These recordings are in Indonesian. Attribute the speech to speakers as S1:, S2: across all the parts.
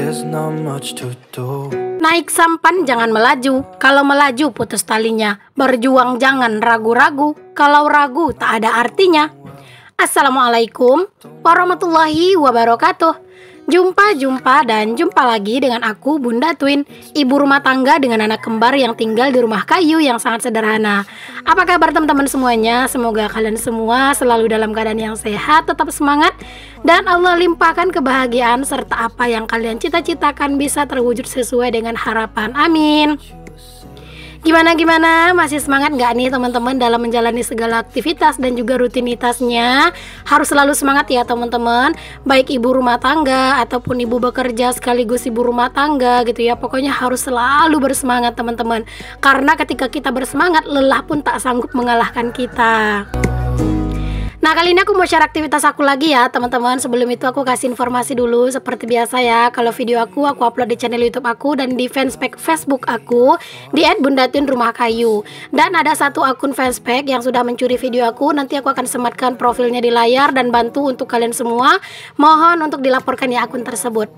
S1: there's not much to do.
S2: Naik sampan jangan melaju, kalau melaju putus talinya. Berjuang jangan ragu-ragu, kalau ragu tak ada artinya. Assalamualaikum warahmatullahi wabarakatuh. Jumpa dan jumpa lagi dengan aku Bunda Twin, ibu rumah tangga dengan anak kembar yang tinggal di rumah kayu yang sangat sederhana. Apa kabar teman-teman semuanya? Semoga kalian semua selalu dalam keadaan yang sehat, tetap semangat, dan Allah limpahkan kebahagiaan serta apa yang kalian cita-citakan bisa terwujud sesuai dengan harapan. Amin. Gimana? Masih semangat nggak nih teman-teman dalam menjalani segala aktivitas dan juga rutinitasnya? Harus selalu semangat ya teman-teman, baik ibu rumah tangga ataupun ibu bekerja sekaligus ibu rumah tangga gitu ya. Pokoknya harus selalu bersemangat teman-teman, karena ketika kita bersemangat, lelah pun tak sanggup mengalahkan kita. Nah, kali ini aku mau share aktivitas aku lagi ya teman-teman. Sebelum itu aku kasih informasi dulu seperti biasa ya. Kalau video aku upload di channel YouTube aku dan di fanspage Facebook aku di @bundatwinrumahkayu. Dan ada satu akun fanspage yang sudah mencuri video aku. Nanti aku akan sematkan profilnya di layar dan bantu untuk kalian semua. Mohon untuk dilaporkan ya akun tersebut.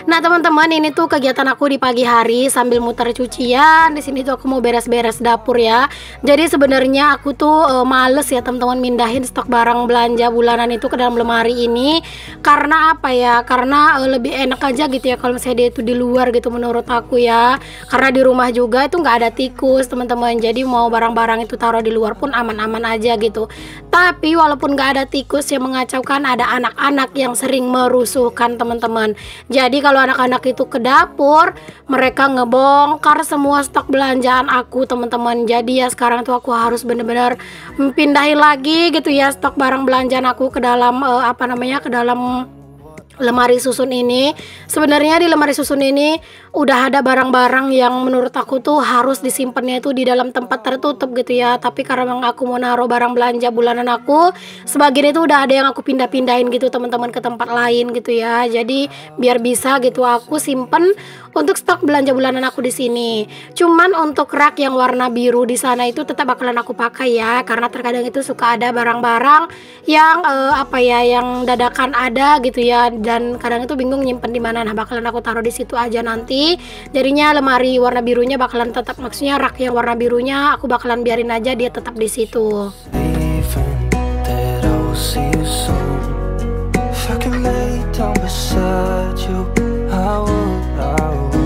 S2: Nah teman-teman, ini tuh kegiatan aku di pagi hari sambil muter cucian. Di sini tuh aku mau beres-beres dapur ya. Jadi sebenarnya aku tuh males ya teman-teman mindahin stok barang belanja bulanan itu ke dalam lemari ini. Karena apa ya? Karena lebih enak aja gitu ya kalau misalnya dia itu di luar gitu menurut aku ya. Karena di rumah juga itu nggak ada tikus teman-teman. Jadi mau barang-barang itu taruh di luar pun aman-aman aja gitu. Tapi walaupun nggak ada tikus yang mengacaukan, ada anak-anak yang sering merusuhkan teman-teman. Jadi kalau anak-anak itu ke dapur, mereka ngebongkar semua stok belanjaan aku teman-teman. Jadi ya sekarang tuh aku harus bener-bener pindahin lagi gitu ya stok barang belanjaan aku ke dalam ke dalam lemari susun ini. Sebenarnya di lemari susun ini udah ada barang-barang yang menurut aku tuh harus disimpannya itu di dalam tempat tertutup gitu ya. Tapi karena memang aku mau naruh barang belanja bulanan aku, sebagian itu udah ada yang aku pindah-pindahin gitu teman-teman ke tempat lain gitu ya. Jadi biar bisa gitu aku simpen untuk stok belanja bulanan aku di sini. Cuman untuk rak yang warna biru di sana itu tetap bakalan aku pakai ya, karena terkadang itu suka ada barang-barang yang yang dadakan ada gitu ya, dan kadang itu bingung nyimpen di mana. Nah, bakalan aku taruh di situ aja nanti. Jadinya lemari warna birunya bakalan tetap, maksudnya rak yang warna birunya aku bakalan biarin aja dia tetap di situ.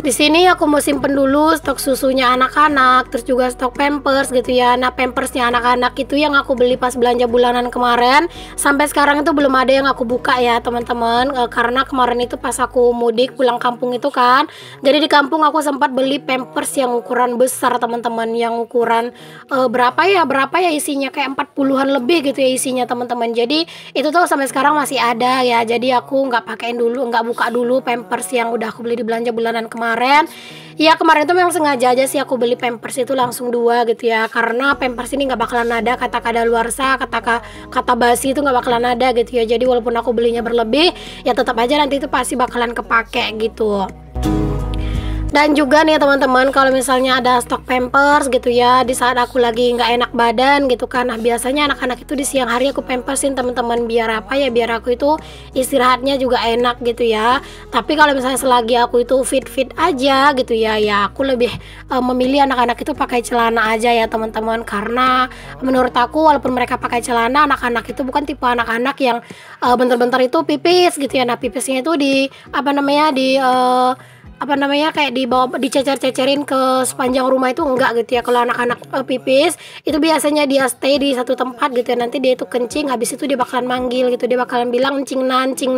S2: Di sini aku mau simpen dulu stok susunya anak-anak, terus juga stok pampers gitu ya. Nah, pampersnya anak-anak itu yang aku beli pas belanja bulanan kemarin, sampai sekarang itu belum ada yang aku buka ya teman-teman. Karena kemarin itu pas aku mudik pulang kampung itu kan, jadi di kampung aku sempat beli pampers yang ukuran besar teman-teman, yang ukuran berapa ya isinya, kayak 40-an lebih gitu ya isinya teman-teman. Jadi itu tuh sampai sekarang masih ada ya. Jadi aku nggak buka dulu pampers yang udah aku beli di belanja bulanan kemarin. Ya kemarin itu memang sengaja aja sih aku beli pampers itu langsung 2 gitu ya, karena pampers ini nggak bakalan ada kata kadaluarsa, kata basi itu nggak bakalan ada gitu ya. Jadi walaupun aku belinya berlebih, ya tetap aja nanti itu pasti bakalan kepake gitu. Dan juga nih teman-teman, kalau misalnya ada stok pampers gitu ya, di saat aku lagi nggak enak badan gitu kan, nah biasanya anak-anak itu di siang hari aku pampersin teman-teman, biar biar aku itu istirahatnya juga enak gitu ya. Tapi kalau misalnya selagi aku itu fit aja gitu ya, aku lebih memilih anak-anak itu pakai celana aja ya teman-teman, karena menurut aku walaupun mereka pakai celana, anak-anak itu bukan tipe anak-anak yang bentar-bentar itu pipis gitu ya. Nah, pipisnya itu kayak dicecer-cecerin ke sepanjang rumah itu enggak gitu ya. Kalau anak-anak pipis itu biasanya dia stay di satu tempat gitu ya. Nanti dia itu kencing, habis itu dia bakalan manggil gitu, dia bakalan bilang encing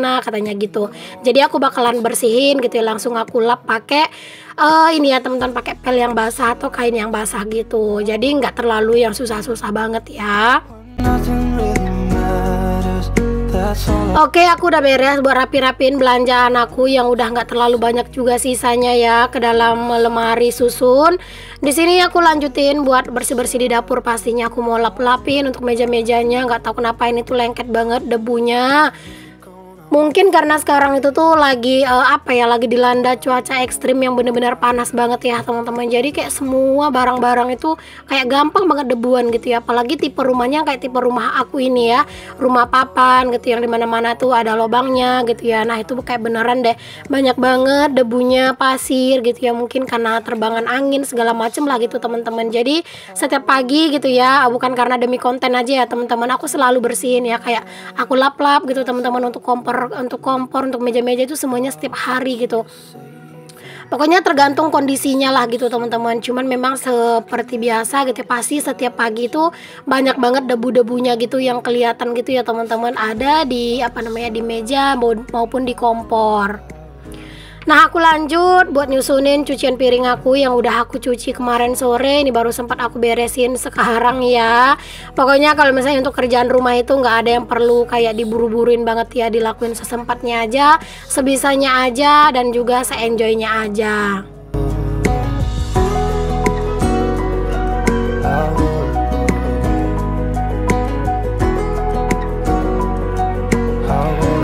S2: na katanya gitu. Jadi aku bakalan bersihin gitu ya, langsung aku lap pakai ini ya teman-teman, pakai pel yang basah atau kain yang basah gitu. Jadi nggak terlalu yang susah-susah banget ya. Oke, aku udah beres buat rapi-rapiin belanjaan aku yang udah nggak terlalu banyak juga sisanya ya ke dalam lemari susun. Di sini aku lanjutin buat bersih-bersih di dapur. Pastinya aku mau lap-lapin untuk meja-mejanya. Nggak tahu kenapa ini tuh lengket banget debunya. Mungkin karena sekarang itu tuh lagi lagi dilanda cuaca ekstrim yang bener-bener panas banget ya teman-teman. Jadi kayak semua barang-barang itu kayak gampang banget debuan gitu ya. Apalagi tipe rumahnya kayak tipe rumah aku ini ya, rumah papan gitu yang dimana-mana tuh ada lubangnya gitu ya. Nah itu kayak beneran deh banyak banget debunya, pasir gitu ya. Mungkin karena terbangan angin segala macem lah gitu teman-teman. Jadi setiap pagi gitu ya, bukan karena demi konten aja ya teman-teman, aku selalu bersihin ya, kayak aku lap-lap gitu teman-teman, untuk kompor, untuk meja-meja itu semuanya setiap hari gitu. Pokoknya tergantung kondisinya lah gitu teman-teman. Cuman memang seperti biasa gitu pasti setiap pagi itu banyak banget debu-debunya gitu yang kelihatan gitu ya teman-teman, ada di di meja maupun di kompor. Nah aku lanjut buat nyusunin cucian piring aku yang udah aku cuci kemarin sore. Ini baru sempat aku beresin sekarang ya. Pokoknya kalau misalnya untuk kerjaan rumah itu nggak ada yang perlu kayak diburu-buruin banget ya, dilakuin sesempatnya aja, sebisanya aja, dan juga se-enjoynya aja.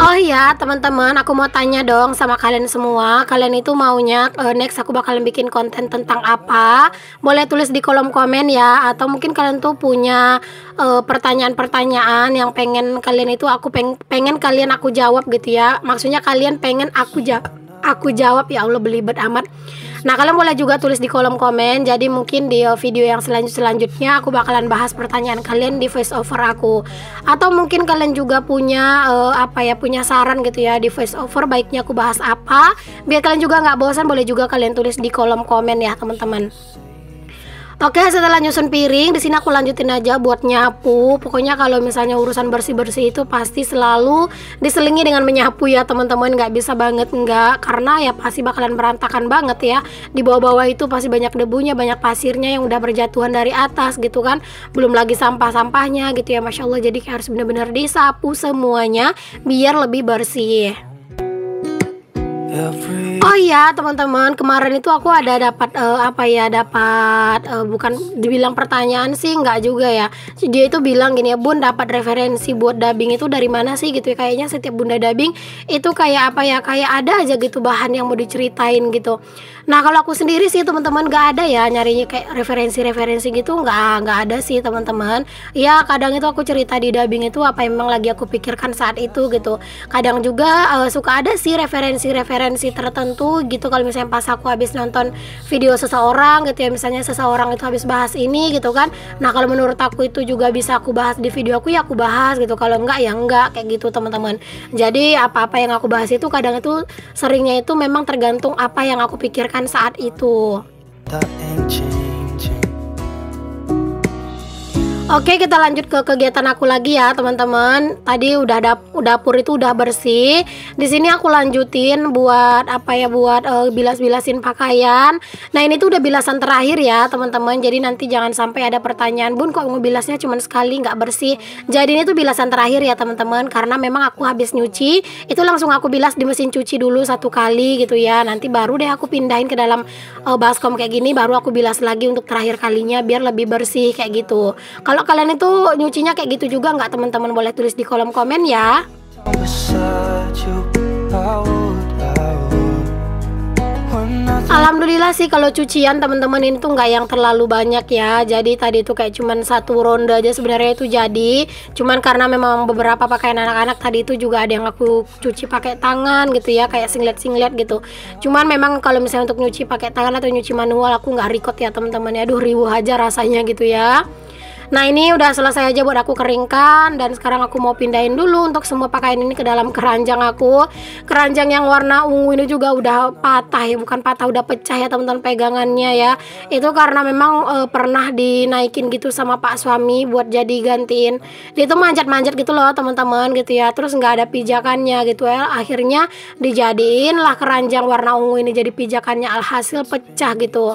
S2: Oh ya teman-teman, aku mau tanya dong sama kalian semua. Kalian itu maunya next aku bakalan bikin konten tentang apa? Boleh tulis di kolom komen ya. Atau mungkin kalian tuh punya pertanyaan-pertanyaan yang pengen kalian itu pengen kalian aku jawab gitu ya. Maksudnya kalian pengen aku jawab, ya Allah belibet amat. Nah kalian boleh juga tulis di kolom komen. Jadi mungkin di video yang selanjutnya aku bakalan bahas pertanyaan kalian di voice over aku. Atau mungkin kalian juga punya punya saran gitu ya di voice over, baiknya aku bahas apa, biar kalian juga nggak bosan. Boleh juga kalian tulis di kolom komen ya teman-teman. Oke, setelah nyusun piring, di sini aku lanjutin aja buat nyapu. Pokoknya kalau misalnya urusan bersih-bersih itu pasti selalu diselingi dengan menyapu ya teman-teman. Nggak bisa banget enggak, karena ya pasti bakalan berantakan banget ya. Di bawah-bawah itu pasti banyak debunya, banyak pasirnya yang udah berjatuhan dari atas gitu kan. Belum lagi sampah-sampahnya gitu ya, Masya Allah. Jadi harus benar-benar disapu semuanya biar lebih bersih. Oh iya teman-teman, kemarin itu aku ada dapat bukan dibilang pertanyaan sih, nggak juga ya. Dia itu bilang gini ya, Bun, dapat referensi buat dubbing itu dari mana sih gitu ya. Kayaknya setiap Bunda dubbing itu kayak kayak ada aja gitu bahan yang mau diceritain gitu. Nah kalau aku sendiri sih teman-teman nggak ada ya nyarinya kayak referensi gitu, nggak ada sih teman-teman. Ya kadang itu aku cerita di dubbing itu apa yang memang lagi aku pikirkan saat itu gitu. Kadang juga suka ada sih referensi tertentu gitu. Kalau misalnya pas aku habis nonton video seseorang gitu ya, misalnya seseorang itu habis bahas ini gitu kan. Nah kalau menurut aku itu juga bisa aku bahas di video aku, ya aku bahas gitu. Kalau enggak ya enggak, kayak gitu teman-teman. Jadi apa-apa yang aku bahas itu kadang itu seringnya itu memang tergantung apa yang aku pikirkan saat itu. Oke, kita lanjut ke kegiatan aku lagi ya teman-teman. Tadi udah dapur itu udah bersih. Di sini aku lanjutin buat bilas-bilasin pakaian. Nah ini tuh udah bilasan terakhir ya teman-teman. Jadi nanti jangan sampai ada pertanyaan, Bun kok ngebilasnya cuma sekali nggak bersih. Jadi ini tuh bilasan terakhir ya teman-teman, karena memang aku habis nyuci itu langsung aku bilas di mesin cuci dulu 1 kali gitu ya. Nanti baru deh aku pindahin ke dalam baskom kayak gini, baru aku bilas lagi untuk terakhir kalinya biar lebih bersih kayak gitu. Kalau kalian itu nyucinya kayak gitu juga nggak teman-teman, boleh tulis di kolom komen ya. Alhamdulillah sih kalau cucian teman-teman ini tuh nggak yang terlalu banyak ya. Jadi tadi itu kayak cuman 1 ronde aja sebenarnya itu jadi. Cuman karena memang beberapa pakaian anak-anak tadi itu juga ada yang aku cuci pakai tangan gitu ya, kayak singlet gitu. Cuman memang kalau misalnya untuk nyuci pakai tangan atau nyuci manual aku nggak record ya teman-teman ya. Aduh riuh aja rasanya gitu ya. Nah ini udah selesai aja buat aku keringkan, dan sekarang aku mau pindahin dulu untuk semua pakaian ini ke dalam keranjang aku. Keranjang yang warna ungu ini juga udah patah ya, bukan patah, udah pecah ya teman-teman pegangannya ya. Itu karena memang pernah dinaikin gitu sama pak suami buat jadi gantiin. Dia tuh manjat-manjat gitu loh teman-teman gitu ya, terus nggak ada pijakannya gitu ya. Akhirnya dijadiin lah keranjang warna ungu ini jadi pijakannya, alhasil pecah gitu.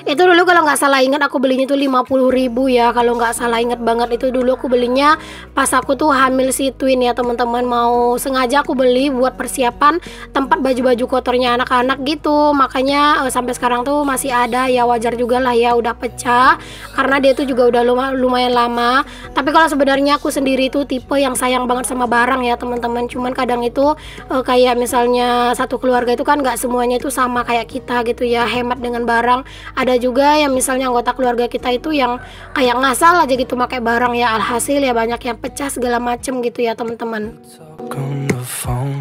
S2: Itu dulu kalau nggak salah ingat aku belinya tuh 50.000 ya, kalau nggak salah ingat banget. Itu dulu aku belinya pas aku tuh hamil si twin ya teman-teman. Mau sengaja aku beli buat persiapan tempat baju-baju kotornya anak-anak gitu. Makanya sampai sekarang tuh masih ada ya, wajar juga lah ya udah pecah karena dia tuh juga udah lumayan lama. Tapi kalau sebenarnya aku sendiri tuh tipe yang sayang banget sama barang ya teman-teman. Cuman kadang itu kayak misalnya satu keluarga itu kan nggak semuanya itu sama kayak kita gitu ya, hemat dengan barang. Ada juga yang misalnya anggota keluarga kita itu yang kayak ngasal aja gitu pakai barang ya, alhasil ya banyak yang pecah segala macem gitu ya teman-teman.
S1: Talk on the phone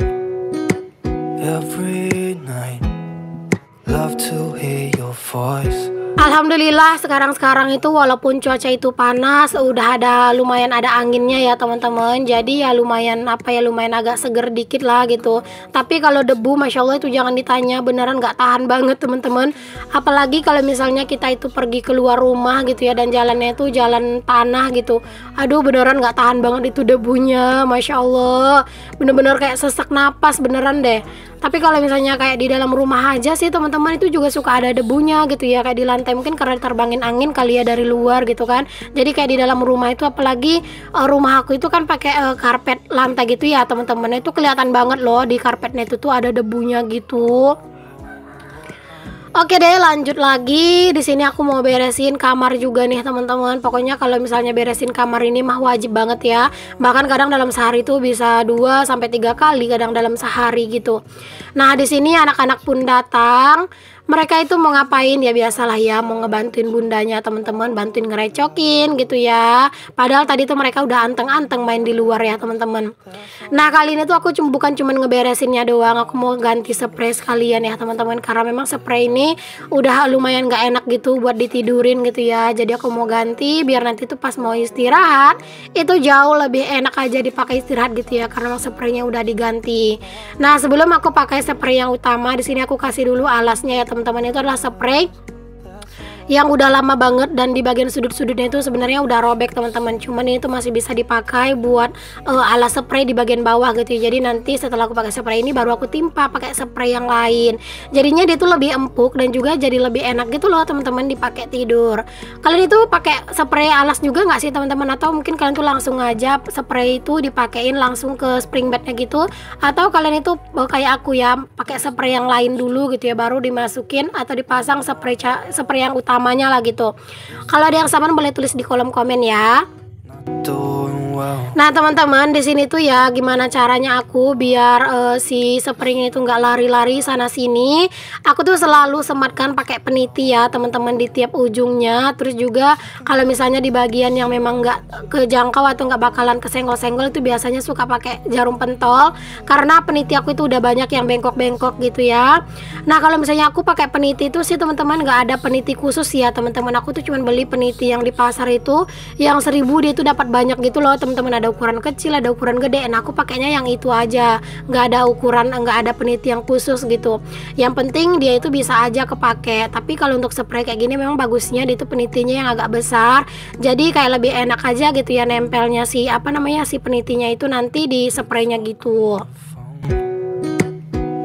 S1: every night. Love to hear your voice.
S2: Alhamdulillah sekarang itu walaupun cuaca itu panas, udah lumayan ada anginnya ya teman-teman. Jadi ya lumayan lumayan agak seger dikit lah gitu. Tapi kalau debu Masya Allah itu jangan ditanya, beneran nggak tahan banget teman-teman. Apalagi kalau misalnya kita itu pergi keluar rumah gitu ya, dan jalannya itu jalan tanah gitu. Aduh beneran nggak tahan banget itu debunya, Masya Allah. Bener-bener kayak sesak napas beneran deh. Tapi kalau misalnya kayak di dalam rumah aja sih teman-teman itu juga suka ada debunya gitu ya, kayak di lantai, mungkin karena diterbangin angin kali ya dari luar gitu kan. Jadi kayak di dalam rumah itu, apalagi rumah aku itu kan pakai karpet lantai gitu ya teman-teman, itu kelihatan banget loh di karpetnya itu tuh ada debunya gitu. Oke deh, lanjut lagi. Di sini aku mau beresin kamar juga nih teman-teman. Pokoknya kalau misalnya beresin kamar ini mah wajib banget ya. Bahkan kadang dalam sehari tuh bisa 2 sampai 3 kali, kadang dalam sehari gitu. Nah, di sini anak-anak pun datang. Mereka itu mau ngapain ya, biasalah ya, mau ngebantuin bundanya teman-teman, bantuin ngerecokin gitu ya. Padahal tadi tuh mereka udah anteng-anteng main di luar ya teman-teman. Nah, kali ini tuh aku bukan cuman ngeberesinnya doang, aku mau ganti spray sekalian ya teman-teman. Karena memang spray ini udah lumayan gak enak gitu buat ditidurin gitu ya. Jadi aku mau ganti biar nanti tuh pas mau istirahat itu jauh lebih enak aja dipakai istirahat gitu ya, karena spraynya udah diganti. Nah, sebelum aku pakai spray yang utama, di sini aku kasih dulu alasnya ya teman-teman. Itu adalah spray yang udah lama banget dan di bagian sudut-sudutnya itu sebenarnya udah robek teman-teman. Cuman ini tuh masih bisa dipakai buat alas spray di bagian bawah gitu ya. Jadi nanti setelah aku pakai spray ini baru aku timpa pakai spray yang lain. Jadinya dia tuh lebih empuk dan juga jadi lebih enak gitu loh teman-teman dipakai tidur. Kalian itu pakai spray alas juga nggak sih teman-teman? Atau mungkin kalian tuh langsung aja spray itu dipakein langsung ke spring bednya gitu? Atau kalian itu kayak aku ya, pakai spray yang lain dulu gitu ya, baru dimasukin atau dipasang spray yang utamanya lah gitu. Kalau ada yang sama boleh tulis di kolom komen ya.
S1: Doing well.
S2: Nah teman-teman, di sini tuh ya gimana caranya aku biar si spring itu nggak lari-lari sana sini. Aku tuh selalu sematkan pakai peniti ya teman-teman di tiap ujungnya. Terus juga kalau misalnya di bagian yang memang nggak kejangkau atau nggak bakalan kesenggol-senggol, itu biasanya suka pakai jarum pentol. Karena peniti aku itu udah banyak yang bengkok-bengkok gitu ya. Nah kalau misalnya aku pakai peniti itu sih teman-teman, nggak ada peniti khusus ya teman-teman. Aku tuh cuma beli peniti yang di pasar itu yang 1000, dia itu dapat banyak gitu loh teman-teman. Ada ukuran kecil, ada ukuran gede. Nah aku pakainya yang itu aja, nggak ada ukuran, nggak ada peniti yang khusus gitu. Yang penting dia itu bisa aja kepake. Tapi kalau untuk spray kayak gini memang bagusnya dia itu penitinya yang agak besar, jadi kayak lebih enak aja gitu ya nempelnya si si penitinya itu nanti di spraynya gitu.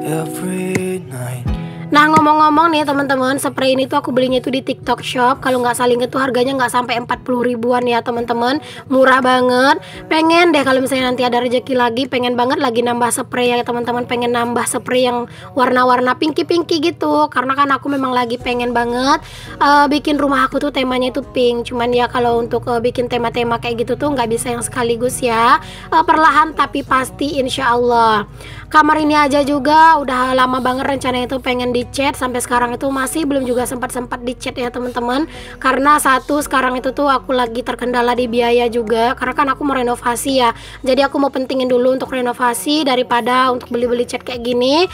S1: Every night.
S2: Nah ngomong-ngomong nih teman-teman, spray ini tuh aku belinya itu di TikTok Shop. Kalau nggak salah inget tuh harganya nggak sampai 40 ribuan ya teman-teman, murah banget. Pengen deh kalau misalnya nanti ada rezeki lagi, pengen banget lagi nambah spray ya teman-teman. Pengen nambah spray yang warna-warna pinky-pinky gitu, karena kan aku memang lagi pengen banget bikin rumah aku tuh temanya itu pink. Cuman ya kalau untuk bikin tema-tema kayak gitu tuh nggak bisa yang sekaligus ya, perlahan tapi pasti insya Allah. Kamar ini aja juga udah lama banget rencananya itu pengen dicat, sampai sekarang itu masih belum juga sempat dicat ya teman-teman. Karena satu, sekarang itu tuh aku lagi terkendala di biaya juga, karena kan aku mau renovasi ya. Jadi aku mau pentingin dulu untuk renovasi daripada untuk beli-beli cat kayak gini.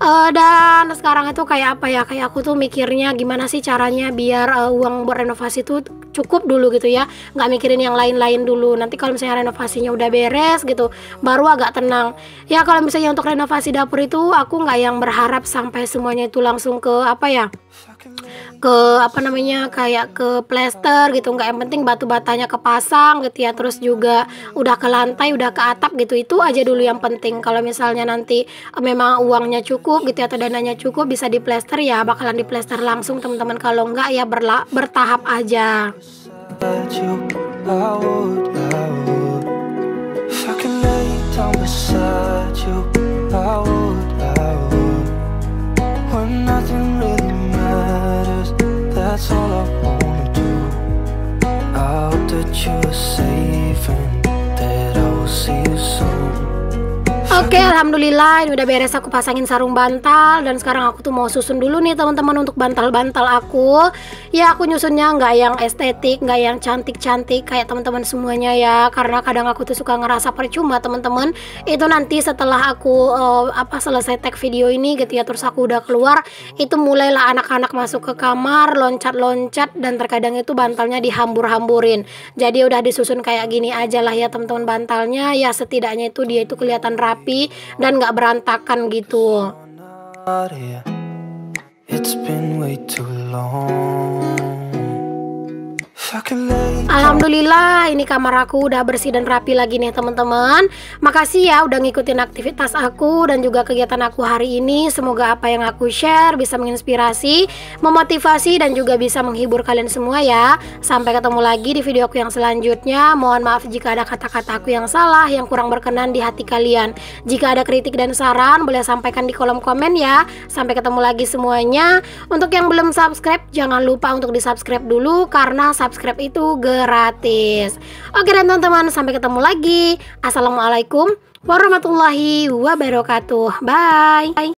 S2: Dan sekarang itu kayak kayak aku tuh mikirnya gimana sih caranya biar uang buat renovasi tuh cukup dulu gitu ya, nggak mikirin yang lain-lain dulu. Nanti kalau misalnya renovasinya udah beres gitu baru agak tenang ya. Kalau misalnya untuk renovasi dapur itu aku nggak yang berharap sampai semuanya itu langsung ke ke apa namanya, kayak ke plester gitu, nggak, yang penting batu batanya kepasang gitu ya, terus juga udah ke lantai, udah ke atap gitu, itu aja dulu yang penting. Kalau misalnya nanti memang uangnya cukup gitu ya, atau dananya cukup bisa di plester ya bakalan di plester langsung teman-teman, kalau enggak ya bertahap aja.
S1: But you, I would. If I could lay down beside you, I would. When nothing really matters, that's all I wanna do. I hope that you're safe and that I will see you soon.
S2: Oke, alhamdulillah ini udah beres, aku pasangin sarung bantal. Dan sekarang aku tuh mau susun dulu nih teman-teman untuk bantal-bantal aku. Ya aku nyusunnya nggak yang estetik, nggak yang cantik-cantik kayak teman-teman semuanya ya, karena kadang aku tuh suka ngerasa percuma teman-teman. Itu nanti setelah aku selesai tag video ini gitu ya, terus aku udah keluar, itu mulailah anak-anak masuk ke kamar, loncat-loncat, dan terkadang itu bantalnya dihambur-hamburin. Jadi udah disusun kayak gini aja lah ya teman-teman bantalnya, ya setidaknya itu dia itu kelihatan rapi dan nggak berantakan gitu.
S1: It's been way too long.
S2: Alhamdulillah ini kamar aku udah bersih dan rapi lagi nih teman-teman. Makasih ya udah ngikutin aktivitas aku dan juga kegiatan aku hari ini. Semoga apa yang aku share bisa menginspirasi, memotivasi, dan juga bisa menghibur kalian semua ya. Sampai ketemu lagi di video aku yang selanjutnya. Mohon maaf jika ada kata-kata aku yang salah, yang kurang berkenan di hati kalian. Jika ada kritik dan saran boleh sampaikan di kolom komen ya. Sampai ketemu lagi semuanya. Untuk yang belum subscribe jangan lupa untuk di subscribe dulu, karena subscribe itu gratis. Oke dan teman-teman, sampai ketemu lagi. Assalamualaikum warahmatullahi wabarakatuh. Bye.